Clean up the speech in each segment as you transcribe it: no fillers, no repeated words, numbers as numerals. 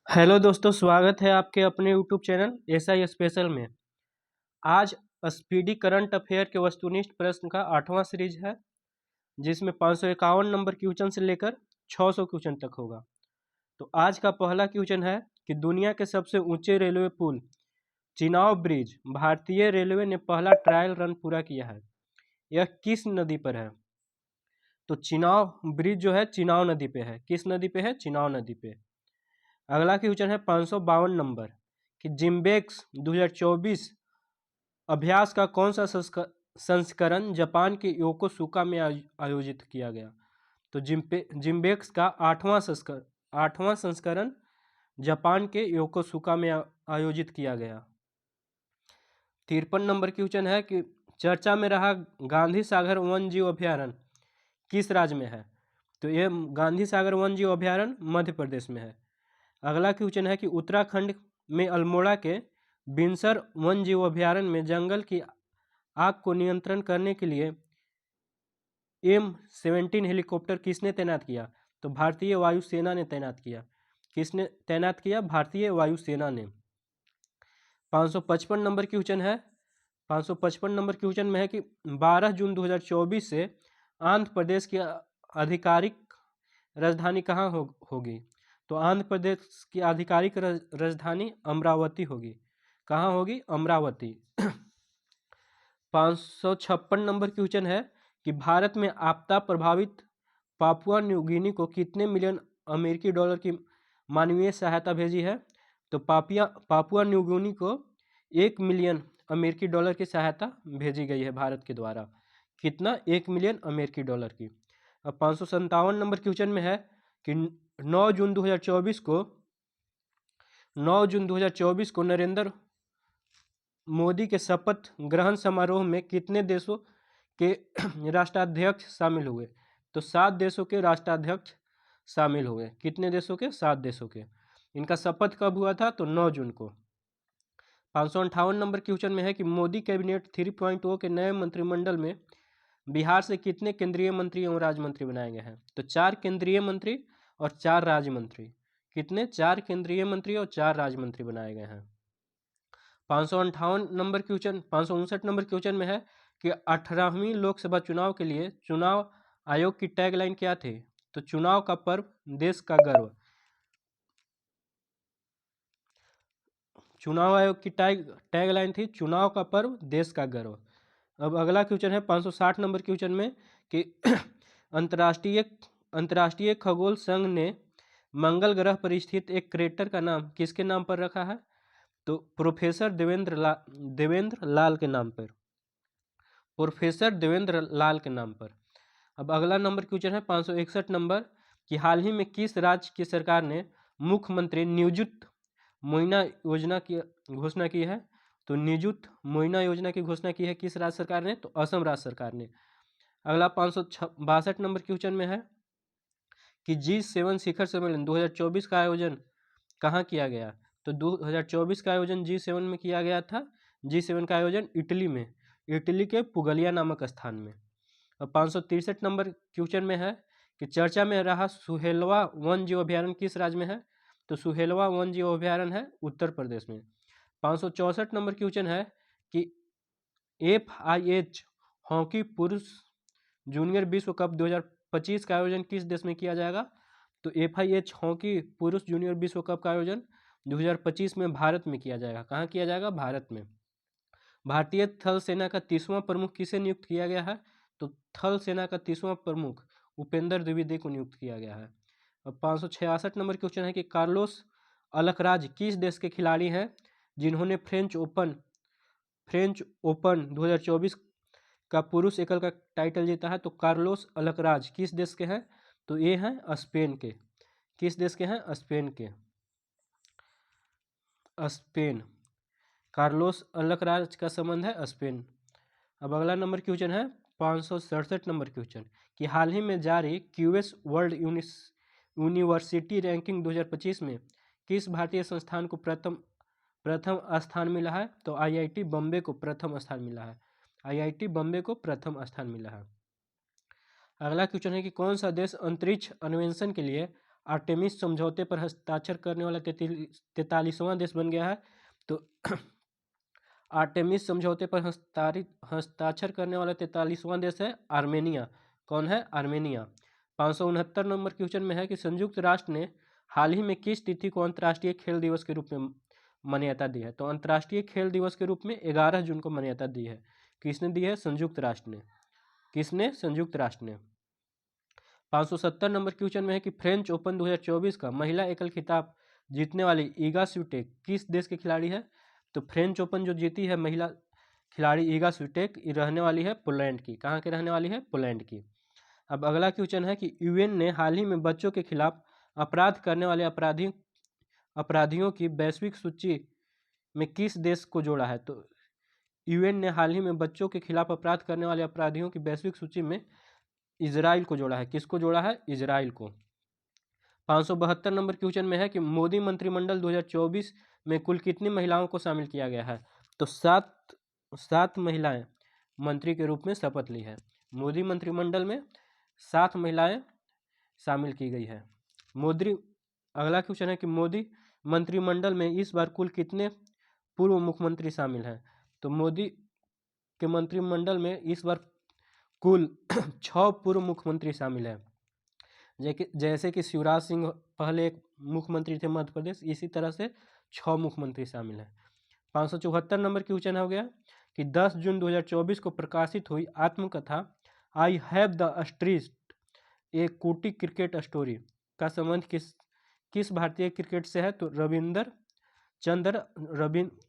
Hello दोस्तों, स्वागत है आपके अपने यूट्यूब चैनल एसआई स्पेशल में। आज स्पीडी करंट अफेयर के वस्तुनिष्ठ प्रश्न का 8वां सीरीज है, जिसमें 551 नंबर क्वेश्चन से लेकर 600 क्वेश्चन तक होगा। तो आज का पहला क्वेश्चन है कि दुनिया के सबसे ऊंचे रेलवे पुल चिनाब ब्रिज भारतीय रेलवे ने पहला ट्रायल रन पूरा किया है, यह किस नदी पर है? तो चिनाब ब्रिज जो है चिनाब नदी पे है। किस नदी पे है? चिनाब नदी पे। अगला क्वेश्चन है 552 नंबर कि जिम्बेक्स 2024 अभ्यास का कौन सा संस्करण जापान के योकोसुका में आयोजित किया गया? तो जिम्बेक्स का आठवां संस्करण जापान के योकोसुका में आयोजित किया गया। 53 नंबर क्वेश्चन है कि चर्चा में रहा गांधी सागर वन जीव अभ्यारण्य किस राज्य में है? तो यह गांधी सागर वन जीव अभ्यारण्य मध्य प्रदेश में है। अगला क्वेश्चन है कि उत्तराखंड में अल्मोड़ा के बिनसर वन जीव अभ्यारण्य में जंगल की आग को नियंत्रण करने के लिए M17 हेलीकॉप्टर किसने तैनात किया? तो भारतीय वायुसेना ने तैनात किया। किसने तैनात किया? भारतीय वायुसेना ने। 555 नंबर क्वेश्चन है। 555 नंबर क्वेश्चन में है कि 12 जून 2024 से आंध्र प्रदेश की आधिकारिक राजधानी कहाँ होगी? तो आंध्र प्रदेश की आधिकारिक राजधानी अमरावती होगी। कहाँ होगी? अमरावती। 556 नंबर क्वेश्चन है कि भारत में आपदा प्रभावित पापुआ न्यू गिनी को कितने मिलियन अमेरिकी डॉलर की मानवीय सहायता भेजी है? तो पापुआ न्यू गिनी को 1 मिलियन अमेरिकी डॉलर की सहायता भेजी गई है भारत के द्वारा। कितना? 1 मिलियन अमेरिकी डॉलर की। अब 557 नंबर क्वेश्चन में है कि 9 जून 2024 को नरेंद्र मोदी के शपथ ग्रहण समारोह में कितने देशों के राष्ट्राध्यक्ष शामिल हुए? तो 7 देशों के राष्ट्राध्यक्ष शामिल हुए। कितने देशों के? 7 देशों के। इनका शपथ कब हुआ था? तो 9 जून को। 558 नंबर क्वेश्चन में है कि मोदी कैबिनेट 3.0 के नए मंत्रिमंडल में बिहार से कितने केंद्रीय मंत्री एवं राज्य मंत्री बनाए गए हैं? तो 4 केंद्रीय मंत्री और 4 राज्य मंत्री। कितने? 4 केंद्रीय मंत्री और 4 राज्य मंत्री बनाए गए हैं। 558 नंबर क्वेश्चन 559 नंबर क्वेश्चन में है कि 18वीं लोकसभा चुनाव के लिए चुनाव आयोग की टैगलाइन क्या थी? तो चुनाव का पर्व देश का गर्व। चुनाव आयोग की टैगलाइन थी चुनाव का पर्व देश का गर्व। अब अगला क्वेश्चन है 560 नंबर क्वेश्चन में कि अंतर्राष्ट्रीय खगोल संघ ने मंगल ग्रह पर स्थित एक क्रेटर का नाम किसके नाम पर रखा है? तो प्रोफेसर देवेंद्र लाल के नाम पर। प्रोफेसर देवेंद्र लाल के नाम पर। अब अगला नंबर क्वेश्चन है 561 नंबर कि हाल ही में किस राज्य की सरकार ने मुख्यमंत्री नियुक्त मोइना योजना की घोषणा की है? तो नियुक्त मोइना योजना की घोषणा की है किस राज्य सरकार ने? तो असम राज्य सरकार ने। अगला 562 नंबर क्वेश्चन में है कि G7 शिखर सम्मेलन 2024 का आयोजन कहाँ किया गया? तो 2024 का आयोजन G7 में किया गया था। G7 का आयोजन इटली में, इटली के पुगलिया नामक स्थान में। अब 563 नंबर क्वेश्चन में है कि चर्चा में रहा सुहेलवा वन जीव अभ्यारण्य किस राज्य में है? तो सुहेलवा वन जीव अभ्यारण्य है उत्तर प्रदेश में। 564 नंबर क्वेश्चन है कि FIH हॉकी पुरुष जूनियर विश्व कप 2025 का आयोजन किस देश में किया जाएगा? तो FIH हॉकी पुरुष जूनियर विश्व कप का आयोजन 2025 में भारत में किया जाएगा। कहाँ किया जाएगा? भारत में। भारतीय थल सेना का 30वां प्रमुख किसे नियुक्त किया गया है? तो थल सेना का 30वां प्रमुख उपेंद्र द्विवेदी को नियुक्त किया गया है। अब 566 नंबर क्वेश्चन है कि कार्लोस अलकराज किस देश के खिलाड़ी हैं जिन्होंने फ्रेंच ओपन 2024 का पुरुष एकल का टाइटल जीता है? तो कार्लोस अलकराज किस देश के हैं? तो ये हैं स्पेन के। किस देश के हैं? स्पेन के। स्पेन। कार्लोस अलकराज का संबंध है स्पेन। अब अगला नंबर क्वेश्चन है 567 नंबर क्वेश्चन कि हाल ही में जारी क्यूएस वर्ल्ड यूनिवर्सिटी रैंकिंग 2025 में किस भारतीय संस्थान को प्रथम स्थान मिला है? तो IIT बॉम्बे को प्रथम स्थान मिला है। IIT बॉम्बे को प्रथम स्थान मिला है। अगला क्वेश्चन है कि कौन सा देश अंतरिक्ष अन्वेषण के लिए आर्टेमिस समझौते पर हस्ताक्षर करने वाला 43वां देश बन गया है। तो आर्टेमिस समझौते पर हस्ताक्षर करने वाला 43वां देश है आर्मेनिया। कौन है? आर्मेनिया। 569 नंबर क्वेश्चन में है कि संयुक्त राष्ट्र ने हाल ही में किस तिथि को अंतर्राष्ट्रीय खेल दिवस के रूप में मान्यता दी है? तो अंतर्राष्ट्रीय खेल दिवस के रूप में 11 जून को मान्यता दी है। किसने दी है? संयुक्त राष्ट्र ने। किसने? संयुक्त राष्ट्र ने। 570 नंबर क्वेश्चन में है कि फ्रेंच ओपन 2024 का महिला एकल खिताब जीतने वाली ईगा स्विटेक किस देश के खिलाड़ी है? तो फ्रेंच ओपन जो जीती है महिला खिलाड़ी ईगा स्विटेक, ये रहने वाली है पोलैंड की। कहाँ के रहने वाली है? पोलैंड की। अब अगला क्वेश्चन है कि यूएन ने हाल ही में बच्चों के खिलाफ अपराध करने वाले अपराधियों की वैश्विक सूची में किस देश को जोड़ा है? तो यूएन ने हाल ही में बच्चों के खिलाफ अपराध करने वाले अपराधियों की वैश्विक सूची में इजराइल को जोड़ा है। किसको जोड़ा है? इजराइल को। 572 नंबर क्वेश्चन में है कि मोदी मंत्रिमंडल 2024 में कुल कितनी महिलाओं को शामिल किया गया है? तो सात महिलाएं मंत्री के रूप में शपथ ली है। मोदी मंत्रिमंडल में 7 महिलाएं शामिल की गई है। अगला क्वेश्चन है कि मोदी मंत्रिमंडल में इस बार कुल कितने पूर्व मुख्यमंत्री शामिल हैं? तो मोदी के मंत्रिमंडल में इस बार कुल 6 पूर्व मुख्यमंत्री शामिल हैं। जैसे कि शिवराज सिंह पहले एक मुख्यमंत्री थे मध्य प्रदेश, इसी तरह से 6 मुख्यमंत्री शामिल हैं। 574 नंबर क्वेश्चन हो गया कि 10 जून 2024 को प्रकाशित हुई आत्मकथा I have the street a Kutti cricket story का संबंध किस भारतीय क्रिकेट से है? तो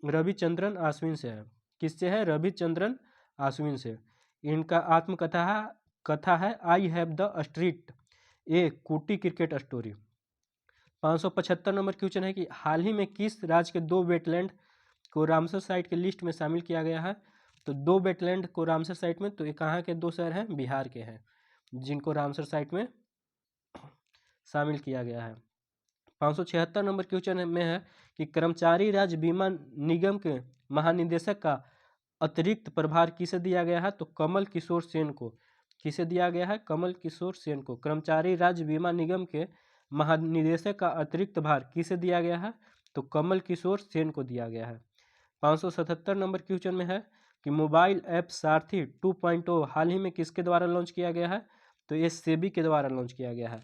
रविचंद्रन अश्विन से है। किससे है? रविचंद्रन अश्विन से। इनका कथा है I have the street a Kutti cricket story. 575 number question है कि हाल ही में किस राज्य के 2 वेटलैंड को रामसर साइट के लिस्ट में शामिल किया गया है? तो 2 वेटलैंड को रामसर साइट में, तो ये कहाँ के 2 शहर हैं? बिहार के हैं, जिनको रामसर साइट में शामिल किया गया है। 576 नंबर क्वेश्चन में है कि कर्मचारी राज्य बीमा निगम के महानिदेशक का अतिरिक्त प्रभार किसे दिया गया है? तो कमल किशोर सेन को। किसे दिया गया है? कमल किशोर सेन को। कर्मचारी राज्य बीमा निगम के महानिदेशक का अतिरिक्त भार किसे दिया गया है? तो कमल किशोर सेन को दिया गया है। 577 नंबर क्वेश्चन में है कि मोबाइल ऐप सारथी 2.0 हाल ही में किसके द्वारा लॉन्च किया गया है? तो ये सेबी के द्वारा लॉन्च किया गया है।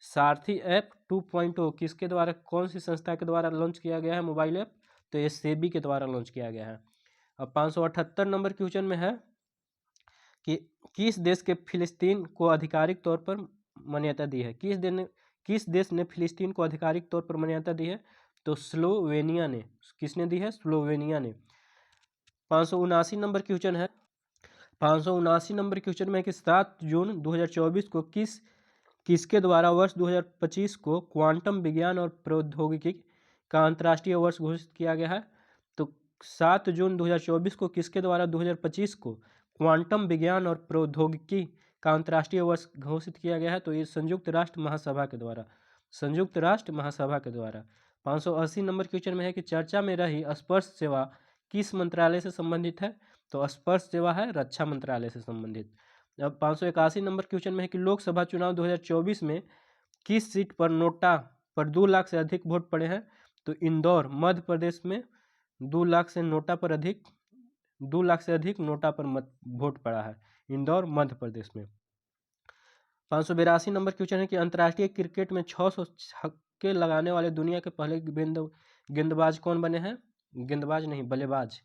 सारथी ऐप 2.0 किसके द्वारा, कौन सी संस्था के द्वारा लॉन्च किया गया है मोबाइल ऐप? तो ये सेबी के द्वारा लॉन्च किया गया है। अब 578 नंबर क्वेश्चन में है कि किस देश के फिलिस्तीन को आधिकारिक तौर पर मान्यता दी है? किस देश ने फिलिस्तीन को आधिकारिक तौर पर मान्यता दी है? तो स्लोवेनिया ने। किसने दी है? स्लोवेनिया ने। 579 नंबर क्वेश्चन है। 579 नंबर क्वेश्चन में है कि 7 जून 2024 को किसके द्वारा वर्ष 2025 को क्वांटम विज्ञान और प्रौद्योगिकी का अंतर्राष्ट्रीय वर्ष घोषित किया गया है? तो 7 जून 2024 को किसके द्वारा 2025 को क्वांटम विज्ञान और प्रौद्योगिकी का अंतर्राष्ट्रीय वर्ष घोषित किया गया है? तो ये संयुक्त राष्ट्र महासभा के द्वारा। संयुक्त राष्ट्र महासभा के द्वारा। 580 नंबर क्वेश्चन में है कि चर्चा में रही स्पर्श सेवा किस मंत्रालय से संबंधित है? तो स्पर्श सेवा है रक्षा मंत्रालय से संबंधित। अब 581 नंबर क्वेश्चन में है कि लोकसभा चुनाव 2024 में किस सीट पर नोटा पर 2 लाख से अधिक वोट पड़े हैं? तो इंदौर मध्य प्रदेश में 2 लाख से अधिक नोटा पर वोट पड़ा है, इंदौर मध्य प्रदेश में। 582 नंबर क्वेश्चन है कि अंतर्राष्ट्रीय क्रिकेट में 600 छक्के लगाने वाले दुनिया के पहले गेंदबाज कौन बने हैं? गेंदबाज नहीं, बल्लेबाज।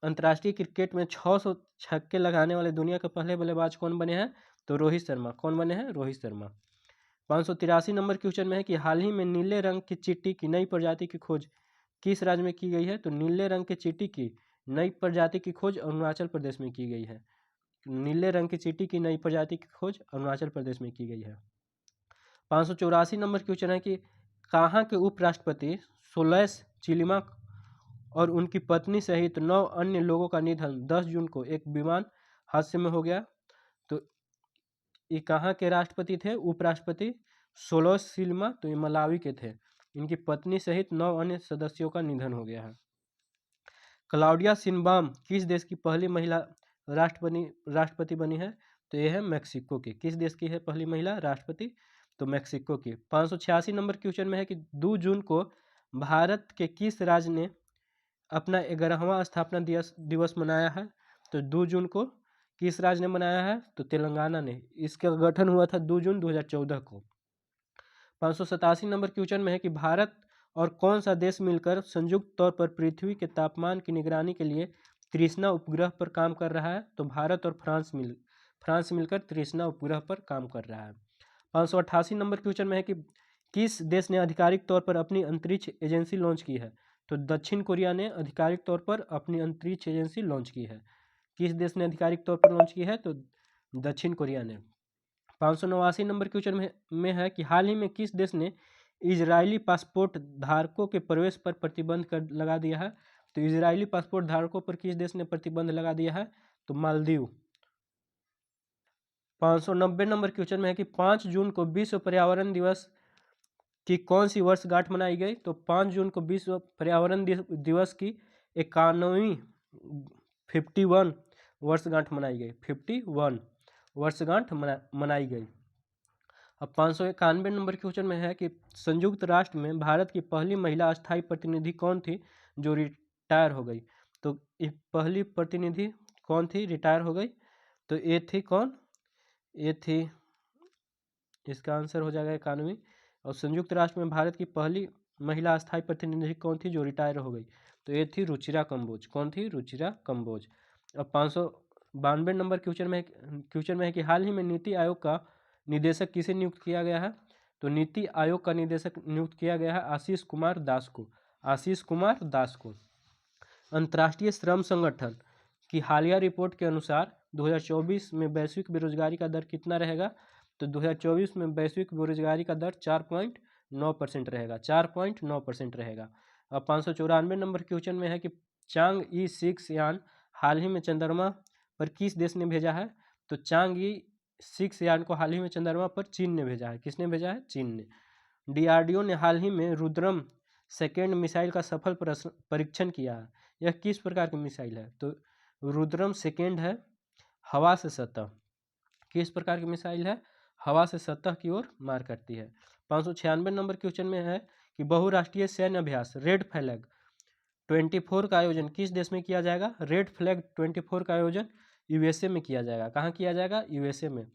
अंतर्राष्ट्रीय क्रिकेट में 600 छक्के लगाने वाले दुनिया के पहले बल्लेबाज कौन बने हैं? तो रोहित शर्मा। कौन बने हैं? रोहित शर्मा। 583 नंबर क्वेश्चन में है कि हाल ही में नीले रंग की चींटी की नई प्रजाति की खोज किस राज्य में की गई है? तो नीले रंग की चींटी की नई प्रजाति की खोज अरुणाचल प्रदेश में की गई है। नीले रंग की चींटी की नई प्रजाति की खोज अरुणाचल प्रदेश में की गई है। 584 नंबर क्वेश्चन है कि कहाँ के उपराष्ट्रपति सोलैस चिलिमा और उनकी पत्नी सहित 9 अन्य लोगों का निधन 10 जून को एक विमान हादसे में हो गया? तो ये कहाँ के राष्ट्रपति थे? उपराष्ट्रपति सोलैस चिलिमा, तो ये मलावी के थे। इनकी पत्नी सहित 9 अन्य सदस्यों का निधन हो गया है। क्लाउडिया शिनबाम किस देश की पहली महिला राष्ट्रपति बनी है? तो यह है मैक्सिको की। किस देश की है पहली महिला राष्ट्रपति? तो मैक्सिको की। 586 नंबर क्वेश्चन में है कि 2 जून को भारत के किस राज्य ने अपना 11वां स्थापना दिवस मनाया है? तो 2 जून को किस राज्य ने मनाया है? तो तेलंगाना ने। इसका गठन हुआ था 2 जून 2014 को। 587 नंबर क्वेश्चन में है कि भारत और कौन सा देश मिलकर संयुक्त तौर पर पृथ्वी के तापमान की निगरानी के लिए तृष्णा उपग्रह पर काम कर रहा है? तो भारत और फ्रांस मिलकर तृष्णा उपग्रह पर काम कर रहा है। 588 नंबर क्वेश्चन में है कि किस देश ने आधिकारिक तौर पर अपनी अंतरिक्ष एजेंसी लॉन्च की है? तो दक्षिण कोरिया ने आधिकारिक तौर पर अपनी अंतरिक्ष एजेंसी लॉन्च की है। किस देश ने आधिकारिक तौर पर लॉन्च की है? तो दक्षिण कोरिया ने। 589 नंबर क्वेश्चन में है कि हाल ही में किस देश ने इजरायली पासपोर्ट धारकों के प्रवेश पर प्रतिबंध लगा दिया है? तो इजरायली पासपोर्ट धारकों पर किस देश ने प्रतिबंध लगा दिया है? तो मालदीव। 590 नंबर क्वेश्चन में है कि 5 जून को विश्व पर्यावरण दिवस की कौन सी वर्षगांठ मनाई गई? तो 5 जून को विश्व पर्यावरण दिवस की 51वीं 51 वर्षगांठ मनाई गई। 51 वर्षगांठ मनाई गई। अब 591 नंबर क्वेश्चन में है कि संयुक्त राष्ट्र में भारत की पहली महिला अस्थायी प्रतिनिधि कौन थी जो रिटायर हो गई? तो पहली प्रतिनिधि कौन थी रिटायर हो गई? तो ये थी कौन? ये थी, इसका आंसर हो जाएगा 91। और संयुक्त राष्ट्र में भारत की पहली महिला अस्थायी प्रतिनिधि कौन थी जो रिटायर हो गई? तो ये थी रुचिरा कंबोज। कौन थी? रुचिरा कंबोज। अब 592 नंबर क्वेश्चन में है कि हाल ही में नीति आयोग का निदेशक किसे नियुक्त किया गया है? तो नीति आयोग का निदेशक नियुक्त किया गया है आशीष कुमार दास को। आशीष कुमार दास को। अंतर्राष्ट्रीय श्रम संगठन की हालिया रिपोर्ट के अनुसार 2024 में वैश्विक बेरोजगारी का दर कितना रहेगा? तो 2024 में वैश्विक बेरोजगारी का दर 4.9% रहेगा। 4.9% रहेगा। अब 594 नंबर क्वेश्चन में है कि चांग ई 6 यान हाल ही में चंद्रमा पर किस देश ने भेजा है? तो चांग ई 6 यान को हाल ही में चंद्रमा पर चीन ने भेजा है। किसने भेजा है? चीन ने। डीआरडीओ ने हाल ही में रुद्रम सेकेंड मिसाइल का सफल परीक्षण किया है। यह किस प्रकार की मिसाइल है? तो रुद्रम सेकेंड है हवा से सतह। किस प्रकार की मिसाइल है? हवा से सतह की ओर मार करती है। 596 नंबर क्वेश्चन में है कि बहुराष्ट्रीय सैन्य अभ्यास रेड फ्लैग 24 का आयोजन किस देश में किया जाएगा? रेड फ्लैग 24 का आयोजन यूएसए में किया जाएगा। कहाँ किया जाएगा? यूएसए में।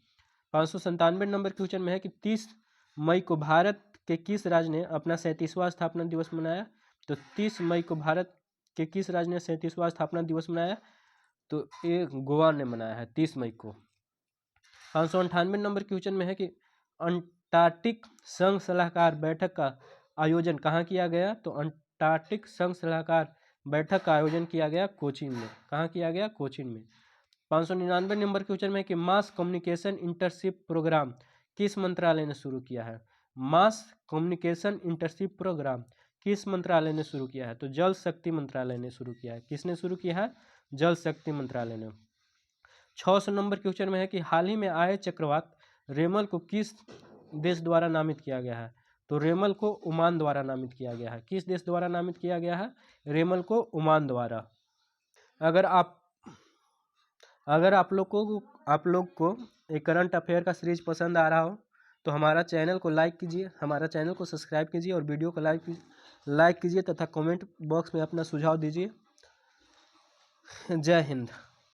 597 नंबर क्वेश्चन में है कि 30 मई को भारत के किस राज्य ने अपना 37वां स्थापना दिवस मनाया? तो 30 मई को भारत के किस राज्य ने 37वां स्थापना दिवस मनाया? तो ये गोवा ने मनाया है 30 मई को। 598 नंबर क्वेश्चन में है कि अंटार्कटिक संघ सलाहकार बैठक का आयोजन कहाँ किया गया? तो अंटार्कटिक संघ सलाहकार बैठक का आयोजन किया गया कोचीन में। कहाँ किया गया? कोचीन में। 599 नंबर क्वेश्चन में है कि मास कम्युनिकेशन इंटर्नशिप प्रोग्राम किस मंत्रालय ने शुरू किया है? मास कम्युनिकेशन इंटर्नशिप प्रोग्राम किस मंत्रालय ने शुरू किया है? तो जल शक्ति मंत्रालय ने शुरू किया है। किसने शुरू किया है? जल शक्ति मंत्रालय ने। 600 नंबर क्वेश्चन में है कि हाल ही में आए चक्रवात रेमल को किस देश द्वारा नामित किया गया है? तो रेमल को ओमान द्वारा नामित किया गया है। किस देश द्वारा नामित किया गया है? रेमल को ओमान द्वारा। अगर आप लोग को एक करंट अफेयर का सीरीज पसंद आ रहा हो तो हमारा चैनल को लाइक कीजिए, हमारा चैनल को सब्सक्राइब कीजिए और वीडियो को लाइक कीजिए तथा कमेंट बॉक्स में अपना सुझाव दीजिए। जय हिंद।